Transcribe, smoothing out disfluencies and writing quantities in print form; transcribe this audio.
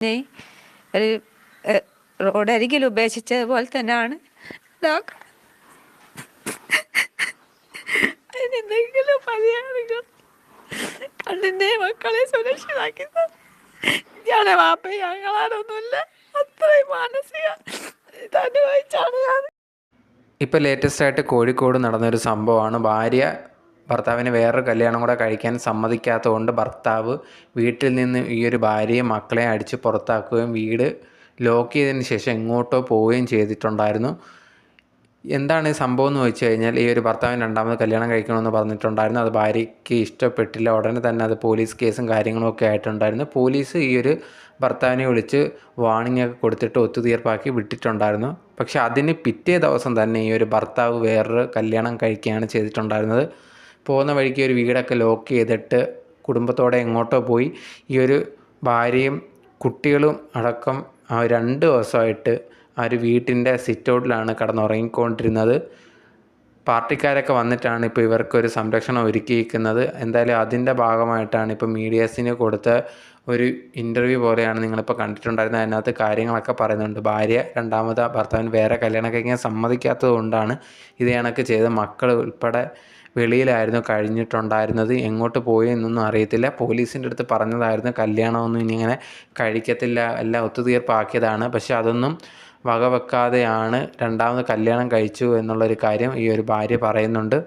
പിന്നെ ഒരു റോഡരികിൽ ഉപേക്ഷിച്ചതുപോലെ തന്നെയാണ് ഇതാക്കുന്നത്. അതിനെന്തെങ്കിലും പരിഹാരങ്ങൾ കണ്ണിൻ്റെ മക്കളെ സുരക്ഷിതാക്കി ഞങ്ങളുടെ വാപ്പ ഞങ്ങളാണൊന്നുമില്ല. അത്രയും മാനസിക ഇതനുഭവിച്ചാണ് ഞാൻ. ഇപ്പോൾ ലേറ്റസ്റ്റ് ആയിട്ട് കോഴിക്കോട് നടന്നൊരു സംഭവമാണ്. ഭാര്യ ഭർത്താവിന് വേറൊരു കല്യാണം കൂടെ കഴിക്കാൻ സമ്മതിക്കാത്തതുകൊണ്ട് ഭർത്താവ് വീട്ടിൽ നിന്ന് ഈ ഒരു ഭാര്യയും മക്കളെയും അടിച്ച് പുറത്താക്കുകയും വീട് ലോക്ക് ചെയ്തതിന് ശേഷം എങ്ങോട്ടോ പോവുകയും ചെയ്തിട്ടുണ്ടായിരുന്നു. എന്താണ് ഈ സംഭവം എന്ന് വെച്ച് കഴിഞ്ഞാൽ, ഈ ഒരു ഭർത്താവിന് രണ്ടാമത് കല്യാണം കഴിക്കണമെന്ന് പറഞ്ഞിട്ടുണ്ടായിരുന്നു. അത് ഭാര്യയ്ക്ക് ഇഷ്ടപ്പെട്ടില്ല. ഉടനെ തന്നെ അത് പോലീസ് കേസും കാര്യങ്ങളൊക്കെ ആയിട്ടുണ്ടായിരുന്നു. പോലീസ് ഈ ഒരു ഭർത്താവിനെ വിളിച്ച് വാണിംഗ് ഒക്കെ കൊടുത്തിട്ട് ഒത്തുതീർപ്പാക്കി വിട്ടിട്ടുണ്ടായിരുന്നു. പക്ഷേ അതിന് പിറ്റേ ദിവസം തന്നെ ഈ ഒരു ഭർത്താവ് വേറൊരു കല്യാണം കഴിക്കുകയാണ് ചെയ്തിട്ടുണ്ടായിരുന്നത്. പോകുന്ന വഴിക്ക് ഒരു വീടൊക്കെ ലോക്ക് ചെയ്തിട്ട് കുടുംബത്തോടെ എങ്ങോട്ടോ പോയി. ഈ ഒരു ഭാര്യയും കുട്ടികളും അടക്കം 2 ദിവസമായിട്ട് ആ ഒരു വീട്ടിൻ്റെ സിറ്റ് ഔട്ടിലാണ് കിടന്നുറങ്ങിക്കൊണ്ടിരുന്നത്. പാർട്ടിക്കാരൊക്കെ വന്നിട്ടാണ് ഇപ്പോൾ ഇവർക്കൊരു സംരക്ഷണം ഒരുക്കിയിരിക്കുന്നത്. എന്തായാലും അതിൻ്റെ ഭാഗമായിട്ടാണ് ഇപ്പോൾ മീഡിയാസിന് കൊടുത്ത ഒരു ഇൻ്റർവ്യൂ പോലെയാണ് നിങ്ങളിപ്പോൾ കണ്ടിട്ടുണ്ടായിരുന്നത്. അതിനകത്ത് കാര്യങ്ങളൊക്കെ പറയുന്നുണ്ട്. ഭാര്യ രണ്ടാമത് ഭർത്താവിന് വേറെ കല്യാണം കഴിക്കാൻ സമ്മതിക്കാത്തത് കൊണ്ടാണ് ഇത് കണക്ക് ചെയ്ത്. മക്കൾ ഉൾപ്പെടെ വെളിയിലായിരുന്നു കഴിഞ്ഞിട്ടുണ്ടായിരുന്നത്. എങ്ങോട്ട് പോയി എന്നൊന്നും അറിയത്തില്ല. പോലീസിൻ്റെ അടുത്ത് പറഞ്ഞതായിരുന്നു കല്യാണമൊന്നും ഇനി ഇങ്ങനെ കഴിക്കത്തില്ല, എല്ലാം ഒത്തുതീർപ്പാക്കിയതാണ്. പക്ഷെ അതൊന്നും വകവെക്കാതെയാണ് രണ്ടാമത് കല്യാണം കഴിച്ചു എന്നുള്ളൊരു കാര്യം ഈ ഒരു ഭാര്യ പറയുന്നുണ്ട്.